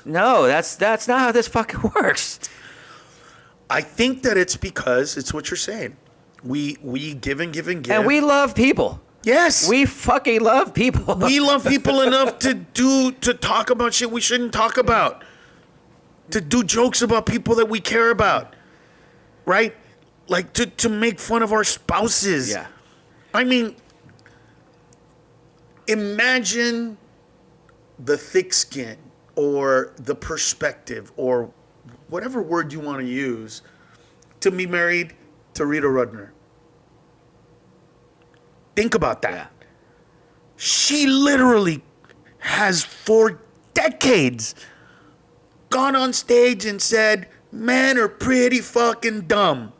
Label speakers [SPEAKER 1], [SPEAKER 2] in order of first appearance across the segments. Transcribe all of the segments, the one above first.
[SPEAKER 1] No, that's not how this fucking works.
[SPEAKER 2] I think that it's because it's what you're saying. We give and give and give.
[SPEAKER 1] And we love people.
[SPEAKER 2] Yes.
[SPEAKER 1] We fucking love people.
[SPEAKER 2] We love people enough to talk about shit we shouldn't talk about. To do jokes about people that we care about. Right? Like to make fun of our spouses.
[SPEAKER 1] Yeah.
[SPEAKER 2] I mean, imagine the thick skin or the perspective or whatever word you want to use to be married to Rita Rudner. Think about that.
[SPEAKER 1] Yeah.
[SPEAKER 2] She literally has for decades gone on stage and said, men are pretty fucking dumb.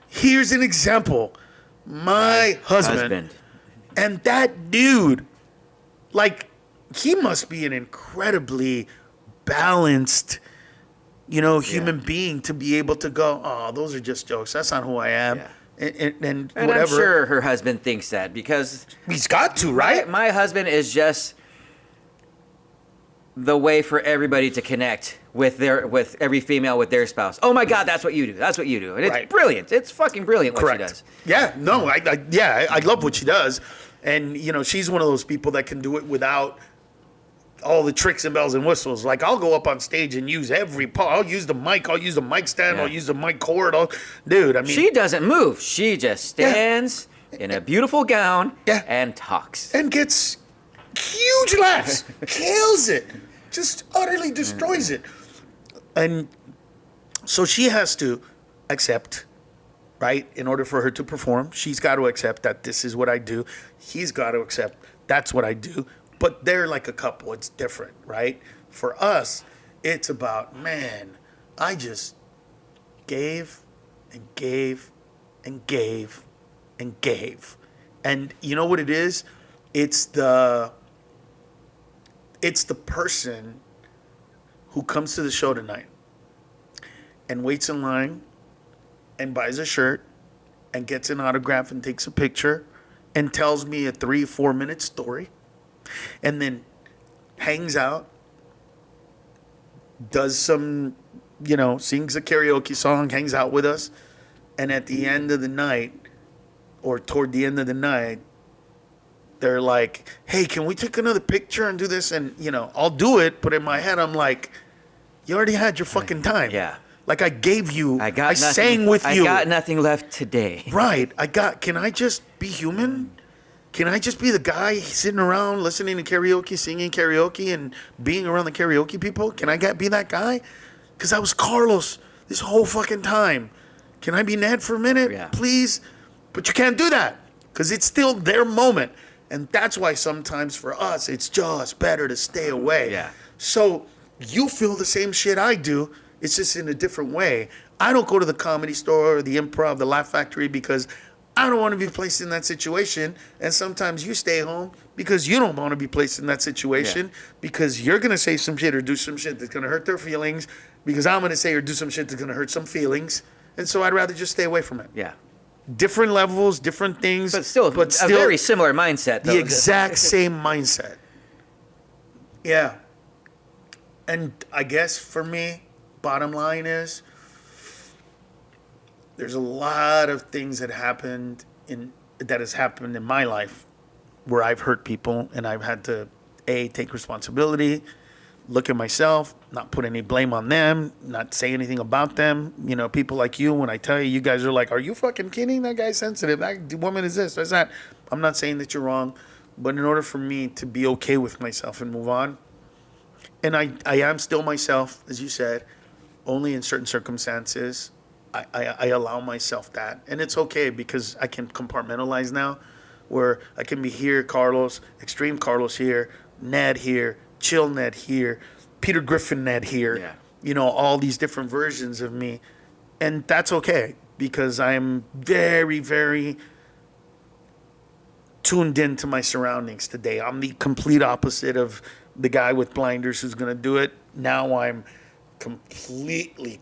[SPEAKER 2] Here's an example. My husband. And that dude, like, he must be an incredibly balanced, human being to be able to go, oh, those are just jokes. That's not who I am.
[SPEAKER 1] Yeah.
[SPEAKER 2] And
[SPEAKER 1] And
[SPEAKER 2] whatever.
[SPEAKER 1] I'm sure her husband thinks that because
[SPEAKER 2] He's got to, right?
[SPEAKER 1] my husband is just the way for everybody to connect with every female with their spouse. Oh my God, that's what you do. That's what you do. And it's
[SPEAKER 2] Right.
[SPEAKER 1] brilliant. It's fucking brilliant what
[SPEAKER 2] Correct.
[SPEAKER 1] she does.
[SPEAKER 2] Yeah, no, I love what she does. And, she's one of those people that can do it without all the tricks and bells and whistles. Like, I'll go up on stage and use every part. I'll use the mic. I'll use the mic stand.
[SPEAKER 1] Yeah.
[SPEAKER 2] I'll use the mic cord. Dude, I mean.
[SPEAKER 1] She doesn't move. She just stands in a beautiful gown and talks.
[SPEAKER 2] And gets huge laughs. Kills it. Just utterly destroys it. And so she has to accept, right? In order for her to perform, she's got to accept that this is what I do. He's got to accept that's what I do. But they're like a couple. It's different, right? For us, it's about, man, I just gave and gave and gave and gave. And you know what it is? It's the person who comes to the show tonight and waits in line and buys a shirt and gets an autograph and takes a picture and tells me a 3-4 minute story and then hangs out, does some, sings a karaoke song, hangs out with us, and at the end of the night or toward the end of the night, they're like, hey, can we take another picture and do this? And, I'll do it, but in my head, I'm like, you already had your fucking time.
[SPEAKER 1] Yeah.
[SPEAKER 2] Like, I gave you, I
[SPEAKER 1] nothing,
[SPEAKER 2] sang with you.
[SPEAKER 1] I got nothing left today.
[SPEAKER 2] Right. Can I just be human? Can I just be the guy sitting around listening to karaoke, singing karaoke, and being around the karaoke people? Can I be that guy? Because I was Carlos this whole fucking time. Can I be Ned for a minute, please? But you can't do that because it's still their moment. And that's why sometimes for us, it's just better to stay away.
[SPEAKER 1] Yeah.
[SPEAKER 2] So you feel the same shit I do. It's just in a different way. I don't go to the Comedy Store or the Improv, the Laugh Factory because I don't want to be placed in that situation. And sometimes you stay home because you don't want to be placed in that situation because you're going to say some shit or do some shit that's going to hurt their feelings because I'm going to say or do some shit that's going to hurt some feelings. And so I'd rather just stay away from it.
[SPEAKER 1] Yeah.
[SPEAKER 2] Different levels, different things.
[SPEAKER 1] But still a very similar mindset, though.
[SPEAKER 2] The exact same mindset. Yeah. And I guess for me, bottom line is, there's a lot of things that has happened in my life where I've hurt people and I've had to take responsibility, look at myself, not put any blame on them, not say anything about them. People like you, when I tell you guys are like, are you fucking kidding? That guy's sensitive. That woman is this, that's that. I'm not saying that you're wrong, but in order for me to be okay with myself and move on, and I am still myself, as you said, only in certain circumstances, I allow myself that. And it's okay because I can compartmentalize now where I can be here, Carlos, extreme Carlos here, Ned here, chill Ned here, Peter Griffin Ned here. Yeah. All these different versions of me. And that's okay because I'm very, very tuned into my surroundings today. I'm the complete opposite of the guy with blinders who's going to do it. Now I'm completely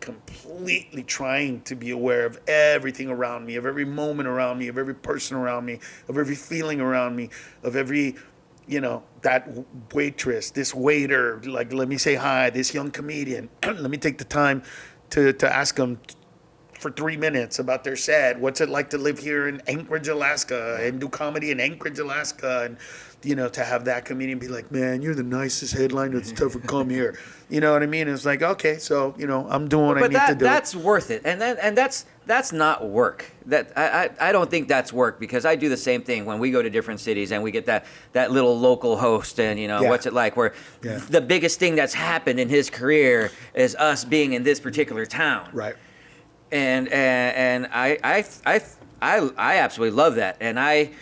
[SPEAKER 2] trying to be aware of everything around me, of every moment around me, of every person around me, of every feeling around me, of every that waitress, this waiter, like, let me say hi, this young comedian. Let me take the time to ask them for 3 minutes about their set. What's it like to live here in Anchorage, Alaska, and do comedy in Anchorage, Alaska? And, to have that comedian be like, man, you're the nicest headliner that's ever come here. You know what I mean? It's like, okay, so, I'm doing what I need to do.
[SPEAKER 1] But that's worth it. And that's not work. That I don't think that's work, because I do the same thing when we go to different cities and we get that little local host and, what's it like, where the biggest thing that's happened in his career is us being in this particular town.
[SPEAKER 2] Right.
[SPEAKER 1] And I absolutely love that. And I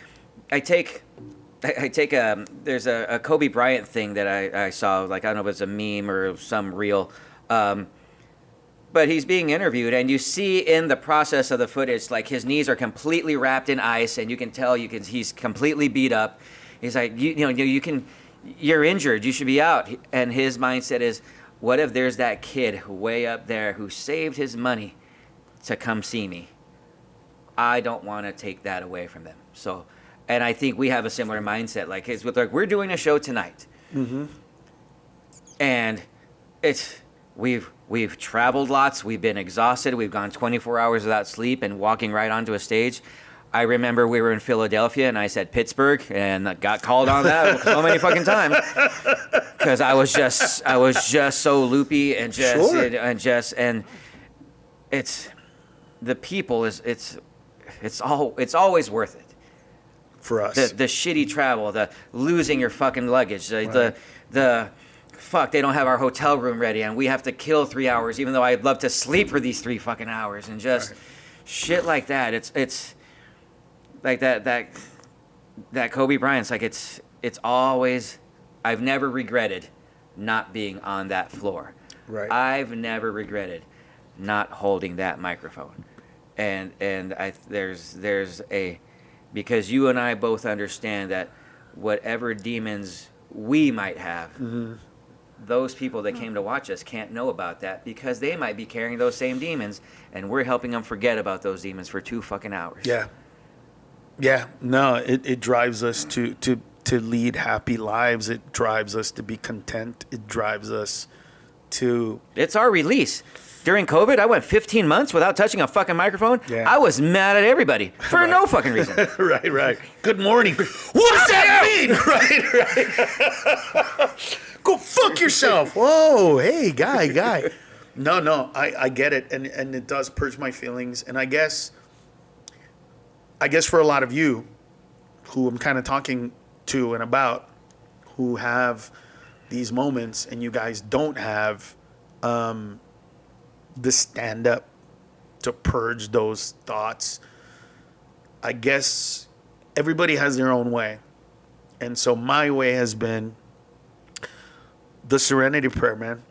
[SPEAKER 1] take there's a Kobe Bryant thing that I saw, like, I don't know if it's a meme or some reel, but he's being interviewed, and you see in the process of the footage, like, his knees are completely wrapped in ice, and you can tell he's completely beat up. He's like, you're injured, you should be out. And his mindset is, what if there's that kid way up there who saved his money to come see me? I don't want to take that away from them. So, and I think we have a similar mindset. Like, it's with, like, we're doing a show tonight, and we've traveled lots. We've been exhausted. We've gone 24 hours without sleep and walking right onto a stage. I remember we were in Philadelphia, and I said Pittsburgh, and got called on that so many fucking times, because I was just so loopy and and it's the people it's always worth it.
[SPEAKER 2] For us.
[SPEAKER 1] The shitty travel, the losing your fucking luggage, the fuck, they don't have our hotel room ready and we have to kill 3 hours, even though I'd love to sleep for these 3 fucking hours, and just shit like that. It's like that Kobe Bryant's like, it's always, I've never regretted not being on that floor.
[SPEAKER 2] Right.
[SPEAKER 1] I've never regretted not holding that microphone. And there's a, because you and I both understand that whatever demons we might have, those people that came to watch us can't know about that, because they might be carrying those same demons, and we're helping them forget about those demons for 2 fucking hours.
[SPEAKER 2] Yeah. No, it drives us to lead happy lives. It drives us to be content. It drives us to... It's
[SPEAKER 1] our release. During COVID, I went 15 months without touching a fucking microphone.
[SPEAKER 2] Yeah.
[SPEAKER 1] I was mad at everybody for no fucking reason.
[SPEAKER 2] Right. Good morning. What does that mean? Right. Go fuck yourself. Whoa, hey, guy. No, I get it, and it does purge my feelings. And I guess for a lot of you who I'm kind of talking to and about, who have these moments, and you guys don't have the stand-up to purge those thoughts, I guess everybody has their own way. And so my way has been the serenity prayer, man.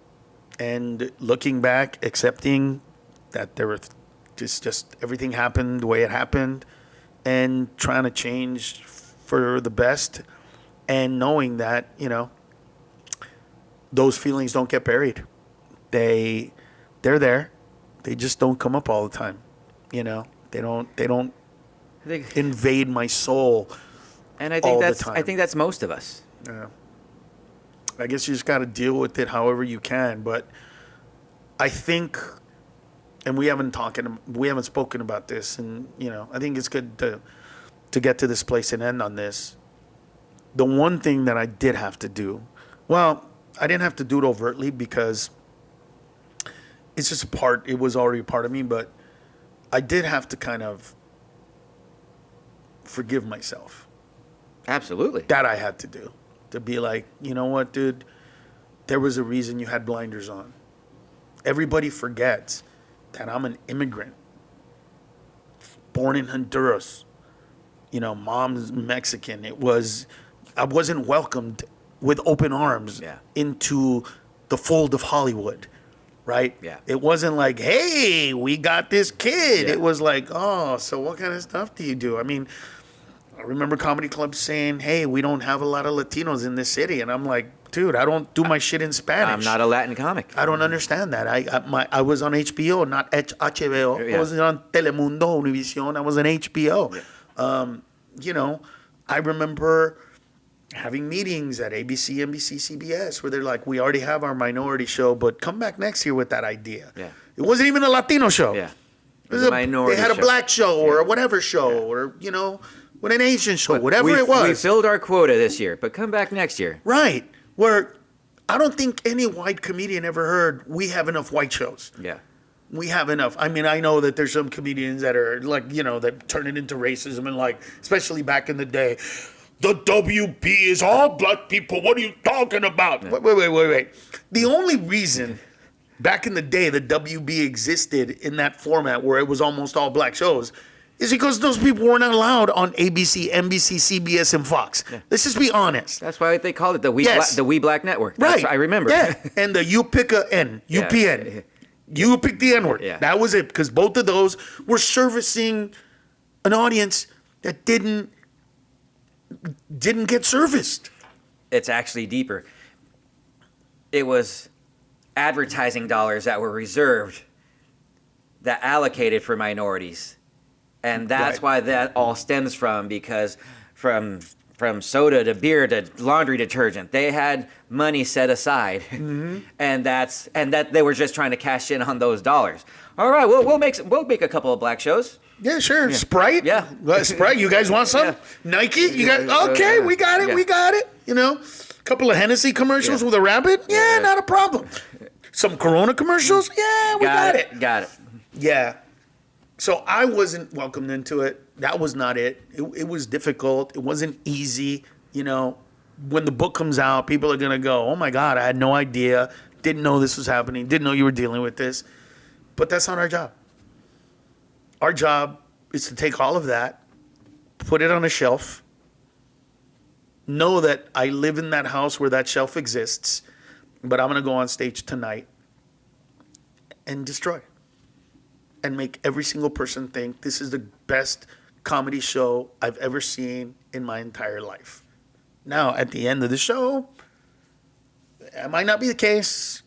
[SPEAKER 2] And looking back, accepting that there were just everything happened the way it happened, and trying to change for the best, and knowing that, those feelings don't get buried. They're there. They just don't come up all the time. They don't invade my soul.
[SPEAKER 1] And I think that's most of us.
[SPEAKER 2] Yeah. I guess you just got to deal with it however you can. But I think, and we haven't spoken about this, and I think it's good to get to this place and end on this. The one thing that I did have to do, well, I didn't have to do it overtly, because it's just it was already a part of me, but I did have to kind of forgive myself.
[SPEAKER 1] Absolutely.
[SPEAKER 2] That I had to do. To be like, you know what, dude? There was a reason you had blinders on. Everybody forgets that I'm an immigrant. Born in Honduras. Mom's Mexican. I wasn't welcomed with open arms into the fold of Hollywood. Right?
[SPEAKER 1] Yeah.
[SPEAKER 2] It wasn't like, hey, we got this kid.
[SPEAKER 1] Yeah.
[SPEAKER 2] It was like, oh, so what kind of stuff do you do? I mean, I remember comedy clubs saying, hey, we don't have a lot of Latinos in this city. And I'm like, dude, I don't do my shit in Spanish.
[SPEAKER 1] I'm not a Latin comic.
[SPEAKER 2] I don't understand that. I was on HBO, not HBO.
[SPEAKER 1] Yeah.
[SPEAKER 2] I was on Telemundo, Univision. I was on HBO.
[SPEAKER 1] Yeah.
[SPEAKER 2] I remember having meetings at ABC, NBC, CBS where they're like, we already have our minority show, but come back next year with that idea.
[SPEAKER 1] Yeah.
[SPEAKER 2] It wasn't even a Latino show.
[SPEAKER 1] Yeah.
[SPEAKER 2] It was a minority. They had a black show or a whatever show or, you know, with an Asian show, whatever it was.
[SPEAKER 1] We filled our quota this year, but come back next year.
[SPEAKER 2] Right. Where I don't think any white comedian ever heard, we have enough white shows.
[SPEAKER 1] Yeah.
[SPEAKER 2] We have enough. I mean, I know that there's some comedians that are like, you know, that turn it into racism and like, especially back in the day, the WB is all black people. What are you talking about? Yeah. Wait. The only reason back in the day the WB existed in that format where it was almost all black shows is because those people were not allowed on ABC, NBC, CBS, and Fox. Yeah. Let's just be honest.
[SPEAKER 1] That's why they called it the We Black Network. That's
[SPEAKER 2] right.
[SPEAKER 1] I remember.
[SPEAKER 2] Yeah. And the You Pick a N, UPN. Yeah. You pick the N-word. Yeah. That was it, because both of those were servicing an audience that didn't get serviced.
[SPEAKER 1] It's actually deeper. It was advertising dollars that were reserved, that allocated for minorities. And that's why that all stems from, because from soda to beer to laundry detergent, they had money set aside, and that they were just trying to cash in on those dollars. All right, we'll make a couple of black shows.
[SPEAKER 2] Yeah, sure. Yeah. Sprite.
[SPEAKER 1] Yeah,
[SPEAKER 2] Sprite. You guys want some? Yeah. Nike. You got okay. We got it. Yeah. We got it. You know, a couple of Hennessy commercials with a rabbit. Yeah, not a problem. Some Corona commercials. Yeah, we got it.
[SPEAKER 1] Got it.
[SPEAKER 2] Yeah. So I wasn't welcomed into it. That was not it. It was difficult. It wasn't easy. You know, when the book comes out, people are going to go, oh, my God, I had no idea. Didn't know this was happening. Didn't know you were dealing with this. But that's not our job. Our job is to take all of that, put it on a shelf, know that I live in that house where that shelf exists, but I'm going to go on stage tonight and destroy it. And make every single person think this is the best comedy show I've ever seen in my entire life. Now, at the end of the show, it might not be the case,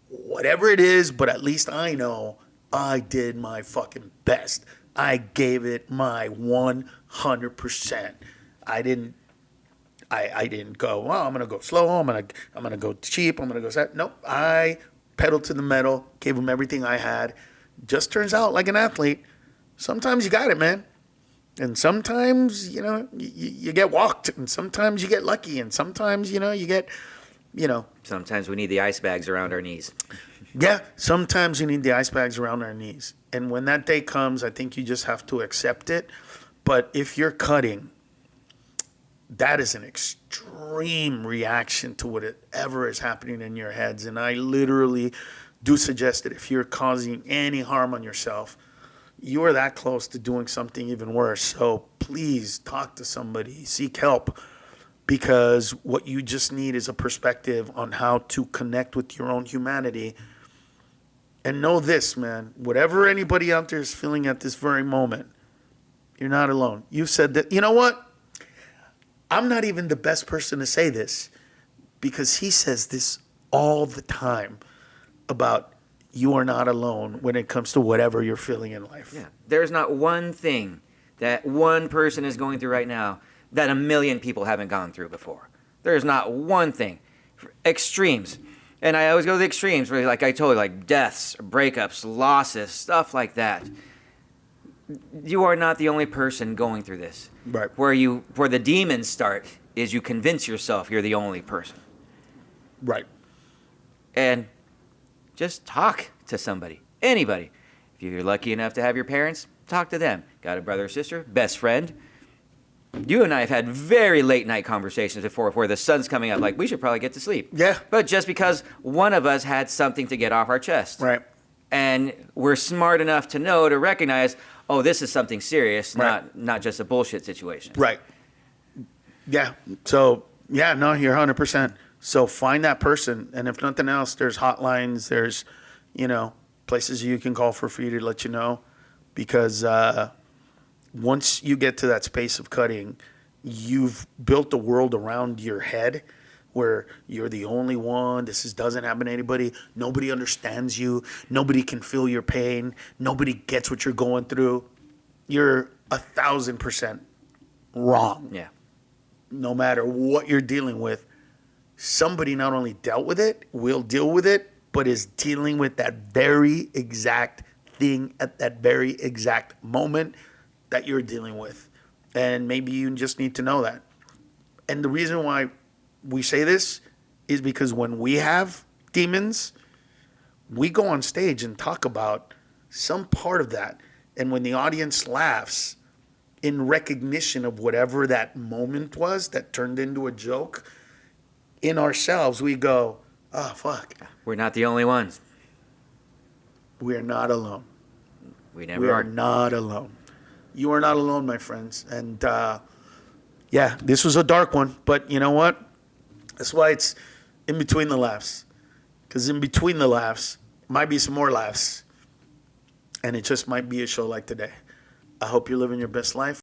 [SPEAKER 2] whatever it is, but at least I know I did my fucking best. I gave it my 100%. I didn't go, well, I'm going to go slow, I'm going to go cheap, I'm going to go sad. Nope, I pedaled to the metal, gave them everything I had. Just turns out, like an athlete, sometimes you got it, man. And sometimes, you know, you get walked. And sometimes you get lucky. And sometimes, you know, you get, you know.
[SPEAKER 1] Sometimes we need the ice bags around our knees.
[SPEAKER 2] Yeah, sometimes you need the ice bags around our knees. And when that day comes, I think you just have to accept it. But if you're cutting, that is an extreme reaction to whatever is happening in your heads. And I literally do suggest that if you're causing any harm on yourself, you are that close to doing something even worse. So please talk to somebody, seek help, because what you just need is a perspective on how to connect with your own humanity. And know this, man, whatever anybody out there is feeling at this very moment, you're not alone. You've said that. You know what? I'm not even the best person to say this, because he says this all the time about you are not alone when it comes to whatever you're feeling in life.
[SPEAKER 1] Yeah. There's not one thing that one person is going through right now that a million people haven't gone through before. There's not one thing. Extremes. And I always go to the extremes where, like I told you, like deaths, breakups, losses, stuff like that. You are not the only person going through this.
[SPEAKER 2] Right.
[SPEAKER 1] Where the demons start is you convince yourself you're the only person.
[SPEAKER 2] Right.
[SPEAKER 1] And just talk to somebody, anybody. If you're lucky enough to have your parents, talk to them. Got a brother or sister, best friend. You and I have had very late night conversations before where the sun's coming up, like we should probably get to sleep.
[SPEAKER 2] Yeah.
[SPEAKER 1] But just because one of us had something to get off our chest.
[SPEAKER 2] Right.
[SPEAKER 1] And we're smart enough to recognize, oh, this is something serious,
[SPEAKER 2] right.
[SPEAKER 1] not just a bullshit situation.
[SPEAKER 2] Right. Yeah. So, yeah, no, you're 100%. So find that person, and if nothing else, there's hotlines, there's, you know, places you can call for free to let you know, because once you get to that space of cutting, you've built a world around your head where you're the only one. This doesn't happen to anybody. Nobody understands you. Nobody can feel your pain. Nobody gets what you're going through. You're 1,000% wrong.
[SPEAKER 1] Yeah.
[SPEAKER 2] no matter what you're dealing with, somebody not only dealt with it, will deal with it, but is dealing with that very exact thing at that very exact moment that you're dealing with. And maybe you just need to know that. And the reason why we say this is because when we have demons, we go on stage and talk about some part of that. And when the audience laughs in recognition of whatever that moment was that turned into a joke, in ourselves, we go, oh, fuck.
[SPEAKER 1] We're not the only ones.
[SPEAKER 2] We are not alone.
[SPEAKER 1] We never
[SPEAKER 2] We
[SPEAKER 1] are.
[SPEAKER 2] are not alone. You are not alone, my friends. And yeah, this was a dark one, but you know what? That's why it's in between the laughs. Because in between the laughs might be some more laughs. And it just might be a show like today. I hope you're living your best life.